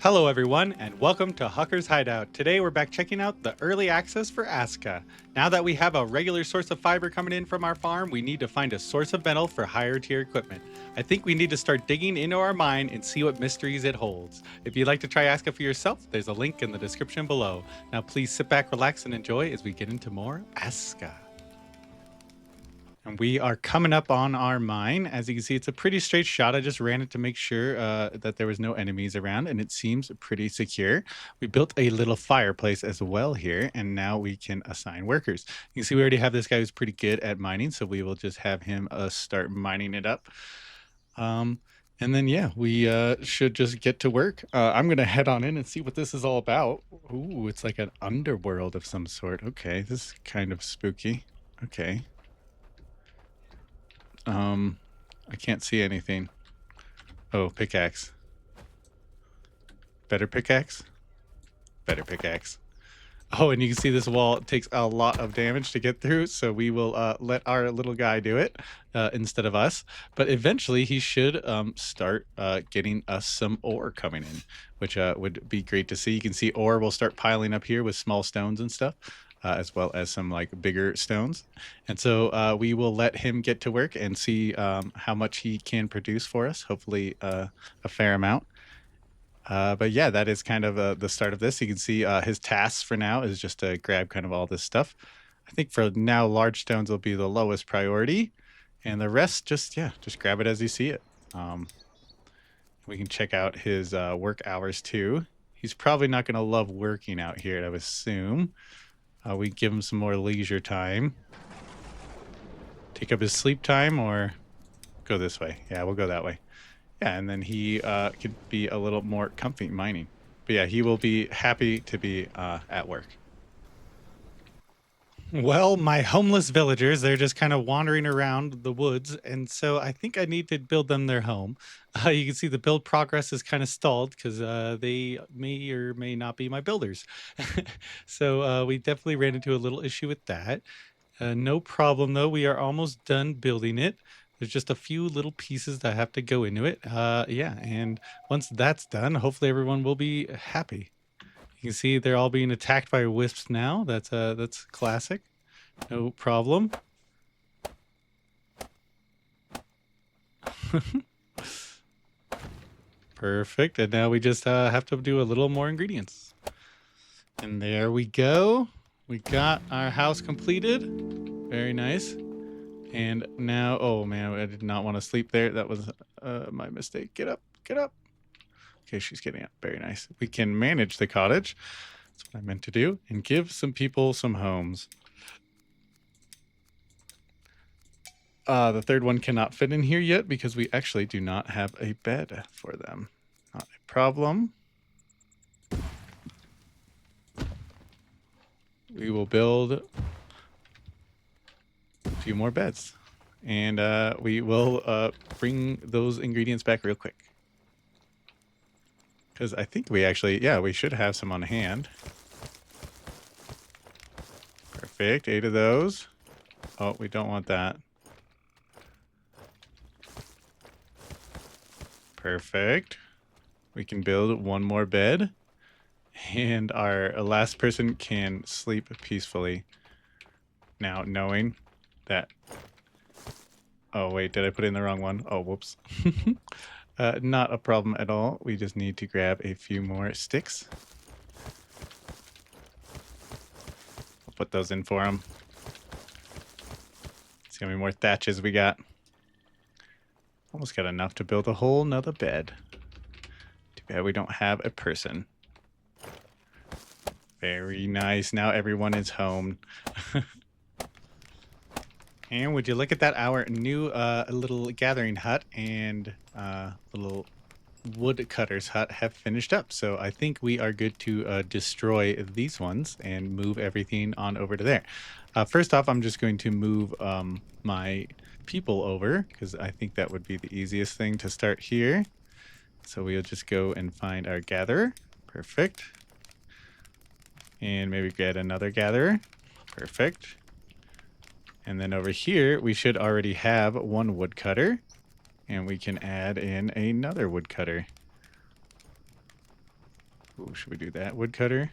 Hello, everyone, and welcome to Hucker's Hideout. Today, we're back checking out the early access for ASKA. Now that we have a regular source of fiber coming in from our farm, we need to find a source of metal for higher tier equipment. I think we need to start digging into our mine and see what mysteries it holds. If you'd like to try ASKA for yourself, there's a link in the description below. Now, please sit back, relax, and enjoy as we get into more ASKA. And we are coming up on our mine. As you can see, it's a pretty straight shot. I just ran it to make sure that there was no enemies around, and it seems pretty secure. We built a little fireplace as well here, and now we can assign workers. You can see we already have this guy who's pretty good at mining, so we will just have him start mining it up. And then, yeah, we should just get to work. I'm going to head on in and see what this is all about. Ooh, it's like an underworld of some sort. Okay, this is kind of spooky. Okay. I can't see anything. Oh, pickaxe. Better pickaxe? Better pickaxe. Oh, and you can see this wall takes a lot of damage to get through, so we will let our little guy do it instead of us. But eventually he should start getting us some ore coming in, which would be great to see. You can see ore will start piling up here with small stones and stuff. As well as some like bigger stones. And so we will let him get to work and see how much he can produce for us, hopefully a fair amount. But yeah, that is kind of the start of this. You can see his tasks for now is just to grab kind of all this stuff. I think for now, large stones will be the lowest priority. And the rest, just grab it as you see it. We can check out his work hours too. He's probably not going to love working out here, I would assume. We give him some more leisure time. Take up his sleep time or go this way. Yeah, we'll go that way. Yeah, and then he could be a little more comfy mining. But yeah, he will be happy to be at work. Well, my homeless villagers, they're just kind of wandering around the woods. And so I think I need to build them their home. You can see the build progress is kind of stalled because they may or may not be my builders. So we definitely ran into a little issue with that. No problem, though. We are almost done building it. There's just a few little pieces that have to go into it. Yeah, and once that's done, hopefully everyone will be happy. You can see they're all being attacked by wisps now. That's classic. No problem. Perfect. And now we just have to do a little more ingredients. And there we go. We got our house completed. Very nice. And now, oh man, I did not want to sleep there. That was my mistake. Get up, get up. Okay, she's getting up. Very nice. We can manage the cottage. That's what I meant to do. And give some people some homes. The third one cannot fit in here yet because we actually do not have a bed for them. Not a problem. We will build a few more beds. And we will bring those ingredients back real quick. Because I think we actually, yeah, we should have some on hand. Perfect, 8 of those. Oh, we don't want that. Perfect. We can build one more bed. And our last person can sleep peacefully. Now, knowing that... Oh, wait, did I put in the wrong one? Oh, whoops. Not a problem at all. We just need to grab a few more sticks. I'll put those in for him. See how many more thatches we got. Almost got enough to build a whole nother bed. Too bad we don't have a person. Very nice. Now everyone is home. And would you look at that, our new little gathering hut and little woodcutter's hut have finished up. So I think we are good to destroy these ones and move everything on over to there. First off, I'm just going to move my people over because I think that would be the easiest thing to start here. So we'll just go and find our gatherer. Perfect. And maybe get another gatherer. Perfect. And then over here, we should already have one woodcutter. And we can add in another woodcutter. Ooh, should we do that woodcutter?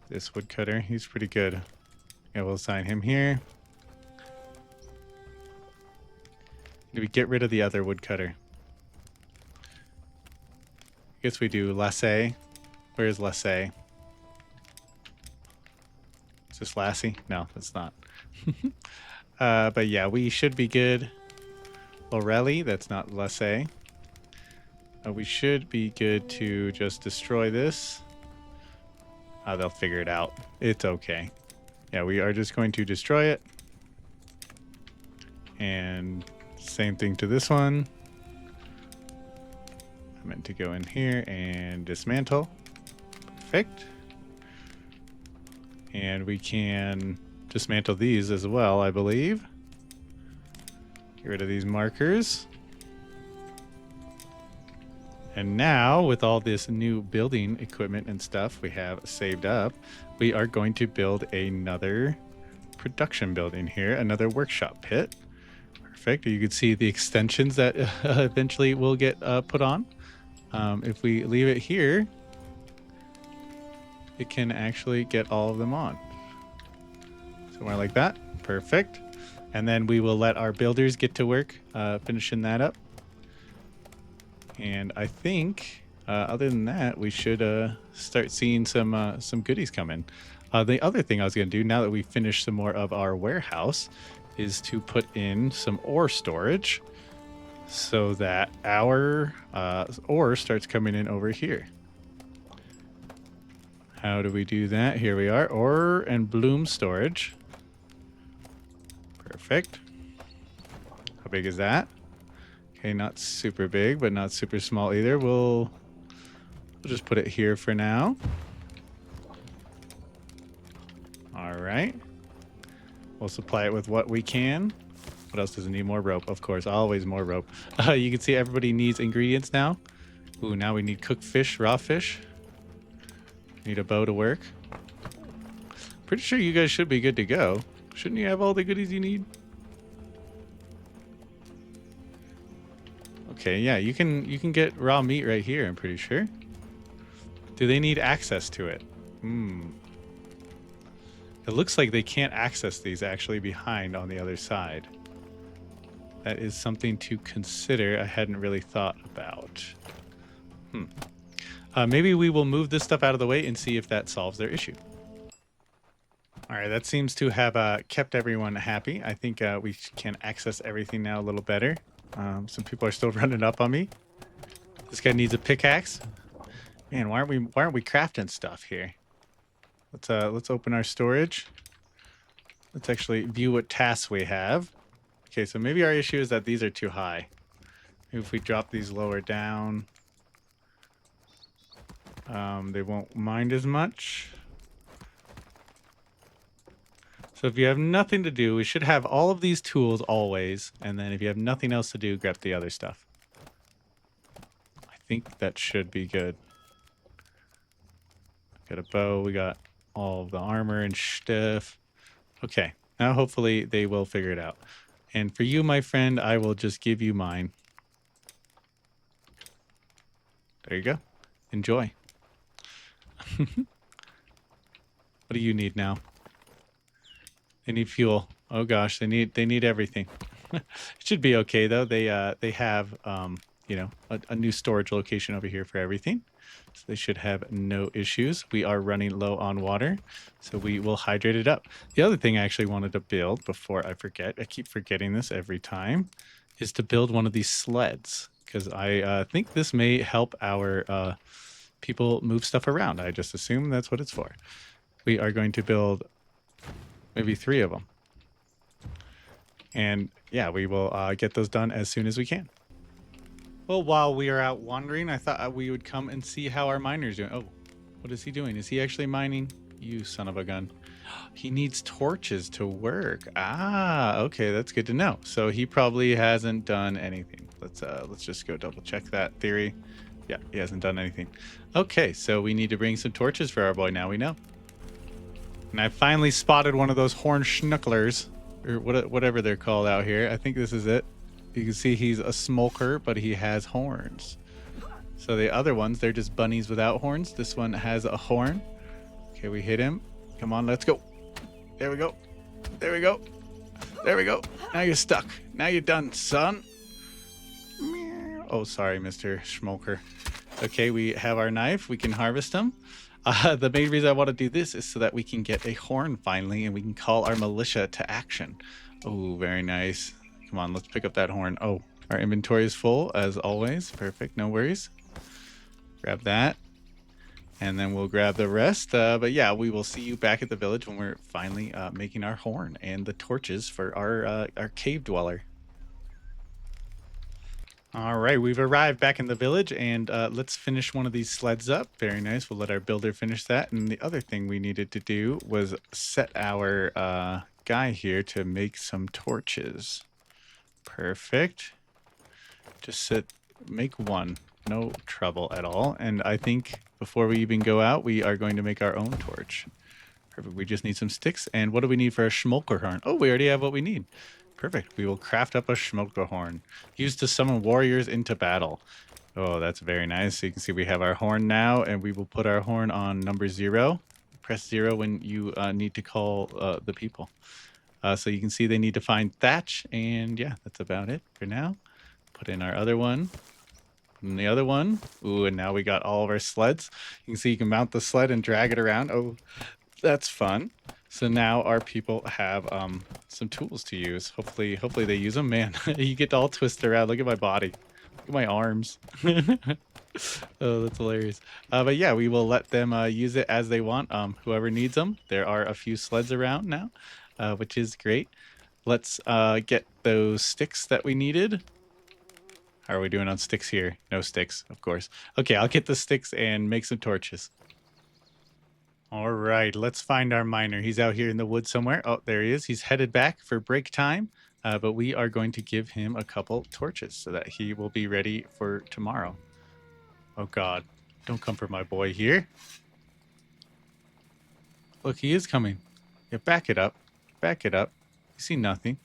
This woodcutter, he's pretty good. Yeah, we'll assign him here. Do we get rid of the other woodcutter? I guess we do Lassie. Where is Lassie? Is this Lassie? No, that's not. But yeah, we should be good. Lorelli, that's not Lassie. We should be good to just destroy this. They'll figure it out. It's okay. Yeah, we are just going to destroy it. And same thing to this one. I meant to go in here and dismantle. Perfect. And we can dismantle these as well, I believe. Get rid of these markers. And now, with all this new building equipment and stuff we have saved up, we are going to build another production building here, another workshop pit. Perfect. You can see the extensions that eventually will get put on. If we leave it here, it can actually get all of them on. Somewhere like that. Perfect. And then we will let our builders get to work finishing that up. And I think, other than that, we should start seeing some goodies come in. The other thing I was going to do, now that we finished some more of our warehouse, is to put in some ore storage so that our ore starts coming in over here. How do we do that? Here we are, ore and bloom storage. Perfect. How big is that? Okay, not super big, but not super small either. We'll just put it here for now. All right. We'll supply it with what we can. What else does it need? More rope, of course. Always more rope. You can see everybody needs ingredients now. Ooh, now we need cooked fish, raw fish. Need a bow to work. Pretty sure you guys should be good to go. Shouldn't you have all the goodies you need? Okay, yeah, you can get raw meat right here, I'm pretty sure. Do they need access to it? It looks like they can't access these actually behind on the other side. That is something to consider I hadn't really thought about. Maybe we will move this stuff out of the way and see if that solves their issue. All right, that seems to have kept everyone happy. I think we can access everything now a little better. Some people are still running up on me. This guy needs a pickaxe. Man, why aren't we crafting stuff here? Let's open our storage. Let's actually view what tasks we have. Okay, so maybe our issue is that these are too high. Maybe if we drop these lower down, they won't mind as much. So if you have nothing to do, we should have all of these tools always. And then if you have nothing else to do, grab the other stuff. I think that should be good. Got a bow. We got all of the armor and stuff. Okay. Now hopefully they will figure it out. And for you, my friend, I will just give you mine. There you go. Enjoy. What do you need now? They need fuel. Oh gosh, they need everything. It should be okay though. They have you know, a new storage location over here for everything. So they should have no issues. We are running low on water, so we will hydrate it up. The other thing I actually wanted to build before I forget, I keep forgetting this every time, is to build one of these sleds, because I think this may help our people move stuff around. I just assume that's what it's for. We are going to build maybe 3 of them. And yeah, we will get those done as soon as we can. Well, while we are out wandering, I thought we would come and see how our miner's doing. Oh, what is he doing? Is he actually mining? You son of a gun. He needs torches to work. Ah, okay, that's good to know. So he probably hasn't done anything. Let's just go double check that theory. Yeah, he hasn't done anything. Okay, so we need to bring some torches for our boy. Now we know. And I finally spotted one of those horn schnucklers, or whatever they're called out here. I think this is it. You can see he's a smoker, but he has horns. So the other ones, they're just bunnies without horns. This one has a horn. Okay, we hit him. Come on, let's go. There we go. There we go. There we go. Now you're stuck. Now you're done, son. Oh, sorry, Mr. Smoker. Okay, we have our knife. We can harvest them. The main reason I want to do this is so that we can get a horn finally, and we can call our militia to action. Oh, very nice. Come on, let's pick up that horn. Oh, our inventory is full, as always. Perfect, no worries. Grab that. And then we'll grab the rest. But yeah, we will see you back at the village when we're finally making our horn and the torches for our cave dweller. All right, we've arrived back in the village, and let's finish one of these sleds up. Very nice. We'll let our builder finish that. And the other thing we needed to do was set our guy here to make some torches. Perfect. Just make one. No trouble at all. And I think before we even go out, we are going to make our own torch. Perfect. We just need some sticks. And what do we need for a schmolker horn? Oh, we already have what we need. Perfect. We will craft up a schmolker horn used to summon warriors into battle. Oh, that's very nice. So you can see we have our horn now, and we will put our horn on number 0. Press 0 when you need to call the people. So you can see they need to find thatch, and yeah, that's about it for now. Put in our other one. And the other one. Ooh, and now we got all of our sleds. You can see you can mount the sled and drag it around. Oh, that's fun. So now our people have some tools to use. Hopefully they use them. Man, you get all twisted around. Look at my body. Look at my arms. Oh, that's hilarious. But yeah, we will let them use it as they want. Whoever needs them. There are a few sleds around now, which is great. Let's get those sticks that we needed. How are we doing on sticks here? No sticks, of course. Okay, I'll get the sticks and make some torches. All right, let's find our miner. He's out here in the woods somewhere. Oh, there he is. He's headed back for break time, but we are going to give him a couple torches so that he will be ready for tomorrow. Oh, God. Don't come for my boy here. Look, he is coming. Yeah, back it up. Back it up. You see nothing.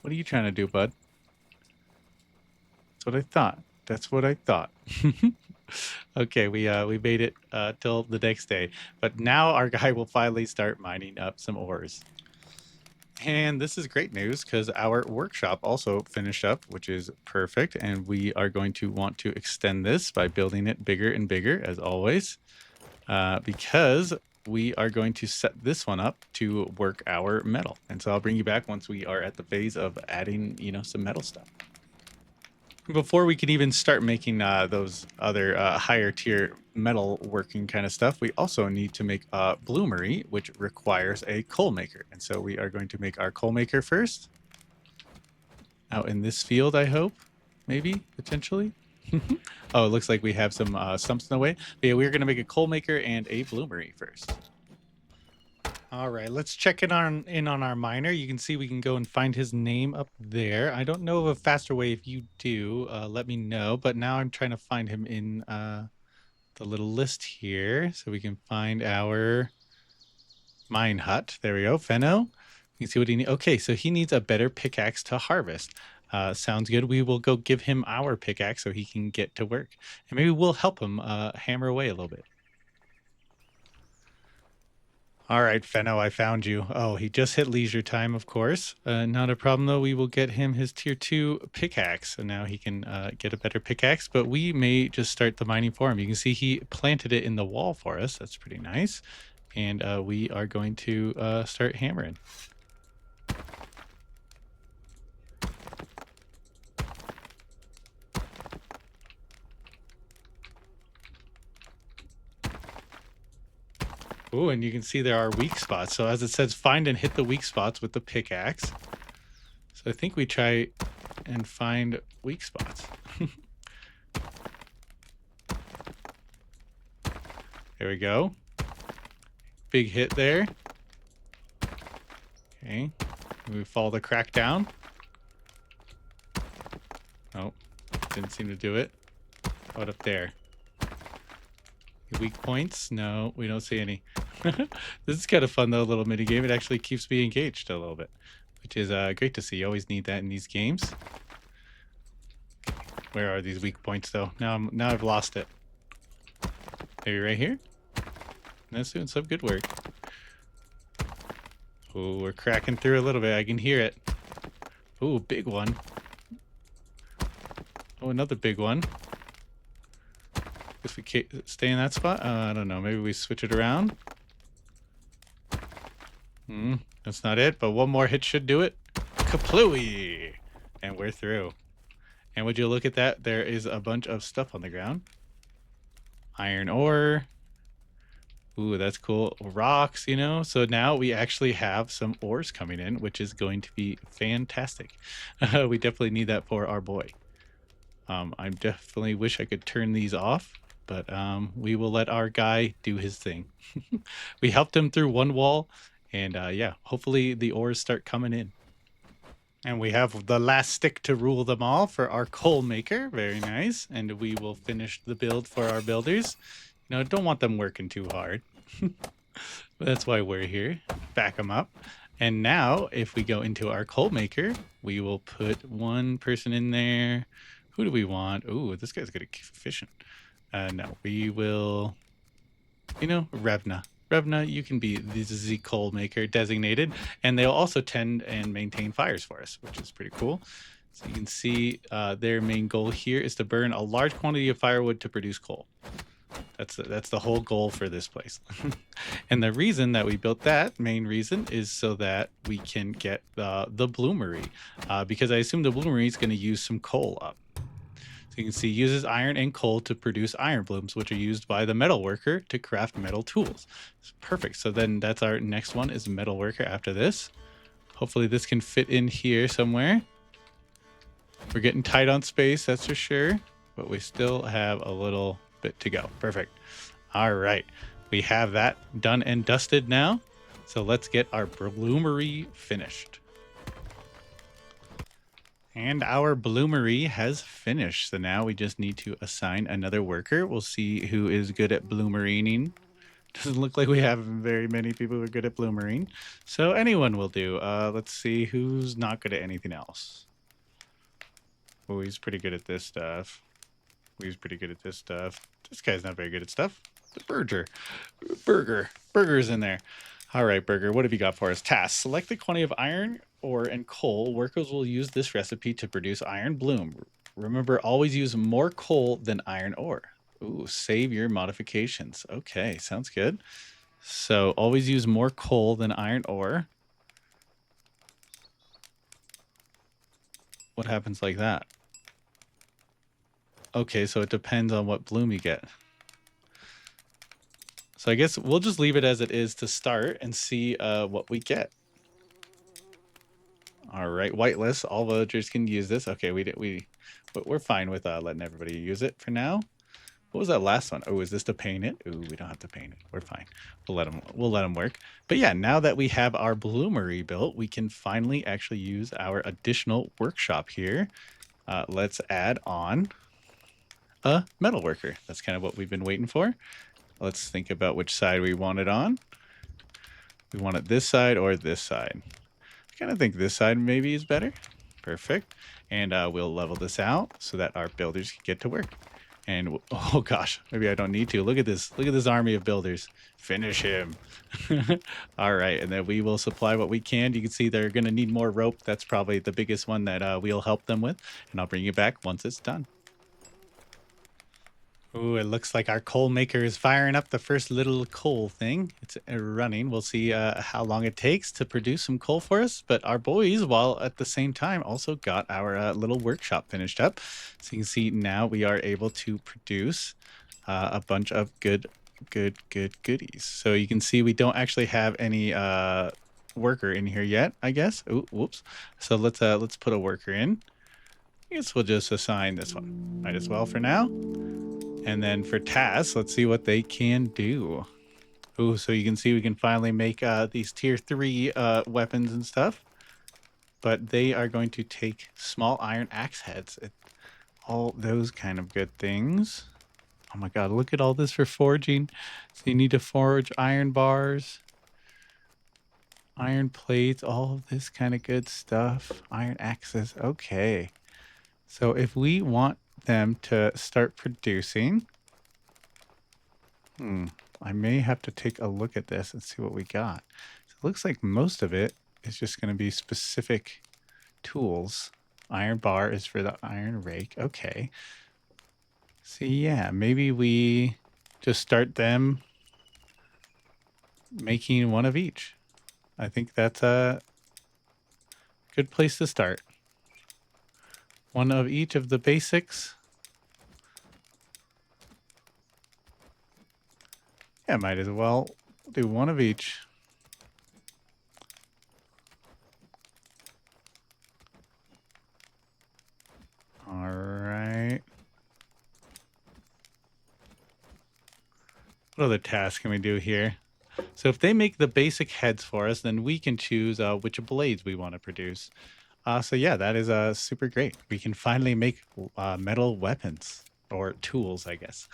What are you trying to do, bud? That's what I thought. That's what I thought. Okay, we made it till the next day, but now our guy will finally start mining up some ores. And this is great news because our workshop also finished up, which is perfect, and we are going to want to extend this by building it bigger and bigger, as always, because we are going to set this one up to work our metal. And so I'll bring you back once we are at the phase of adding, some metal stuff. Before we can even start making those other higher tier metal working kind of stuff, we also need to make a bloomery, which requires a coal maker. And so we are going to make our coal maker first. Out in this field, I hope. Maybe, potentially. Oh, it looks like we have some stumps in the way. But yeah, we're going to make a coal maker and a bloomery first. All right, let's check in on our miner. You can see we can go and find his name up there. I don't know of a faster way. If you do, let me know. But now I'm trying to find him in the little list here, so we can find our mine hut. There we go, Fenno. You can see what he needs. Okay, so he needs a better pickaxe to harvest. Sounds good. We will go give him our pickaxe so he can get to work, and maybe we'll help him hammer away a little bit. All right, Fenno, I found you. Oh, he just hit leisure time, of course. Not a problem, though. We will get him his tier 2 pickaxe, and now he can get a better pickaxe, but we may just start the mining for him. You can see he planted it in the wall for us. That's pretty nice. And we are going to start hammering. Oh, and you can see there are weak spots. So as it says, find and hit the weak spots with the pickaxe. So I think we try and find weak spots. There we go. Big hit there. Okay. We follow the crack down. Oh, didn't seem to do it. What up there? Weak points? No, we don't see any. This is kind of fun though, a little mini game. It actually keeps me engaged a little bit. which is great to see. You always need that in these games. Where are these weak points though? Now I've lost it. Maybe right here? That's doing some good work. Oh, we're cracking through a little bit. I can hear it. Oh, big one. Oh, another big one. Guess we stay in that spot? I don't know. Maybe we switch it around. That's not it, but one more hit should do it. Kaplooey! And we're through. And would you look at that? There is a bunch of stuff on the ground. Iron ore. Ooh, that's cool. Rocks, you know? So now we actually have some ores coming in, which is going to be fantastic. We definitely need that for our boy. I definitely wish I could turn these off, but we will let our guy do his thing. We helped him through one wall, and yeah, hopefully the ores start coming in. And we have the last stick to rule them all for our coal maker. Very nice. And we will finish the build for our builders. You know, don't want them working too hard. That's why we're here. Back them up. And now, if we go into our coal maker, we will put one person in there. Who do we want? Ooh, this guy's good at fishing. No, we will, you know, Revna. Revna, you can be the coal maker designated, and they'll also tend and maintain fires for us, which is pretty cool. So you can see their main goal here is to burn a large quantity of firewood to produce coal. That's the whole goal for this place. And the reason that we built that, main reason, is so that we can get the bloomery, because I assume the bloomery is going to use some coal up. So you can see uses iron and coal to produce iron blooms, which are used by the metal worker to craft metal tools. It's perfect. So then that's our next one is metal worker after this. Hopefully this can fit in here somewhere. We're getting tight on space, that's for sure, but we still have a little bit to go. Perfect. All right. We have that done and dusted now. So let's get our bloomery finished. And our bloomery has finished. So now we just need to assign another worker. We'll see who is good at bloomerining. Doesn't look like we have very many people who are good at bloomering. So anyone will do. Let's see who's not good at anything else. Oh, he's pretty good at this stuff. He's pretty good at this stuff. This guy's not very good at stuff. The Burger's in there. All right, Burger, what have you got for us? Task. Select the quantity of iron ore and coal. Workers will use this recipe to produce iron bloom. Remember, always use more coal than iron ore. Ooh, save your modifications. Okay, sounds good. So always use more coal than iron ore. What happens like that? Okay, so it depends on what bloom you get. So I guess we'll just leave it as it is to start and see what we get. All right, whitelist. All villagers can use this. Okay, we're fine with letting everybody use it for now. What was that last one? Oh, is this to paint it? Ooh, we don't have to paint it. We're fine. We'll let them work. But yeah, now that we have our bloomery built, we can finally actually use our additional workshop here. Let's add on a metal worker. That's kind of what we've been waiting for. Let's think about which side we want it on. We want it this side or this side. I kind of think this side maybe is better. Perfect. And we'll level this out so that our builders can get to work. And oh gosh, maybe I don't need to. Look at this. Look at this army of builders. Finish him. All right, and then we will supply what we can. You can see they're going to need more rope. That's probably the biggest one that we'll help them with. And I'll bring you back once it's done. Ooh, it looks like our coal maker is firing up the first little coal thing. It's running. We'll see how long it takes to produce some coal for us. But our boys, while at the same time, also got our little workshop finished up. So you can see now we are able to produce a bunch of good goodies. So you can see we don't actually have any worker in here yet, I guess. Ooh, whoops. So let's put a worker in. I guess we'll just assign this one. Might as well for now. And then for tasks, let's see what they can do. Ooh, so you can see we can finally make these tier 3 weapons and stuff. But they are going to take small iron axe heads. All those kind of good things. Oh my god, look at all this for forging. So you need to forge iron bars. Iron plates, all of this kind of good stuff. Iron axes. Okay. So if we want them to start producing, I may have to take a look at this and see what we got. So it looks like most of it is just going to be specific tools. Iron bar is for the iron rake. Okay. So yeah, maybe we just start them making one of each. I think that's a good place to start. One of each of the basics. Yeah, might as well do one of each. All right. What other tasks can we do here? So if they make the basic heads for us, then we can choose which blades we want to produce. So yeah, that is super great. We can finally make metal weapons or tools, I guess.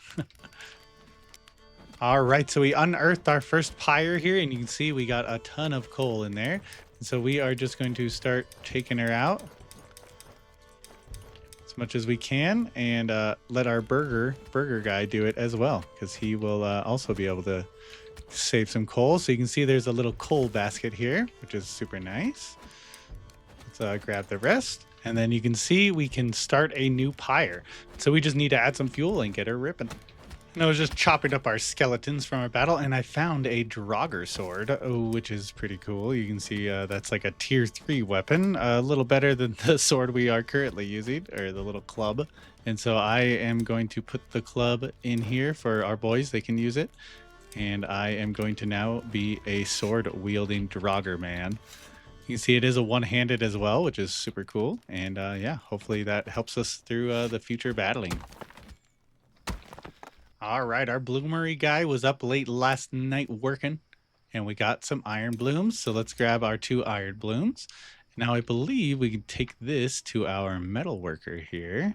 All right, so we unearthed our first pyre here, and you can see we got a ton of coal in there. And so we are just going to start taking her out as much as we can, and let our burger guy do it as well, because he will also be able to save some coal. So you can see there's a little coal basket here, which is super nice. Let's grab the rest. And then you can see we can start a new pyre. So we just need to add some fuel and get her ripping. And I was just chopping up our skeletons from our battle, and I found a Draugr sword, which is pretty cool. You can see that's like a tier 3 weapon, a little better than the sword we are currently using, or the little club. And so I am going to put the club in here for our boys. They can use it. And I am going to now be a sword-wielding Draugr man. You can see it is a one-handed as well, which is super cool. And yeah, hopefully that helps us through the future battling. All right, our bloomery guy was up late last night working, and we got some iron blooms. So let's grab our 2 iron blooms. Now I believe we can take this to our metal worker here.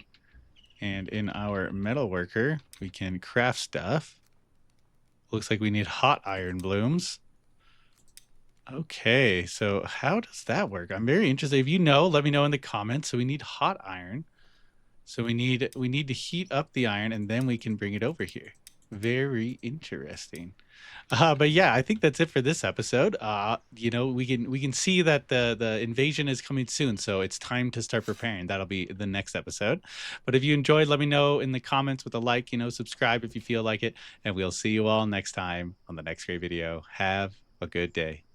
And in our metal worker, we can craft stuff. Looks like we need hot iron blooms. Okay, so how does that work? I'm very interested. If you know, let me know in the comments. So we need hot iron. So we need to heat up the iron, and then we can bring it over here. Very interesting. But yeah, I think that's it for this episode. You know, we can see that the invasion is coming soon, so it's time to start preparing. That'll be the next episode. But if you enjoyed, let me know in the comments with a like. You know, subscribe if you feel like it, and we'll see you all next time on the next great video. Have a good day.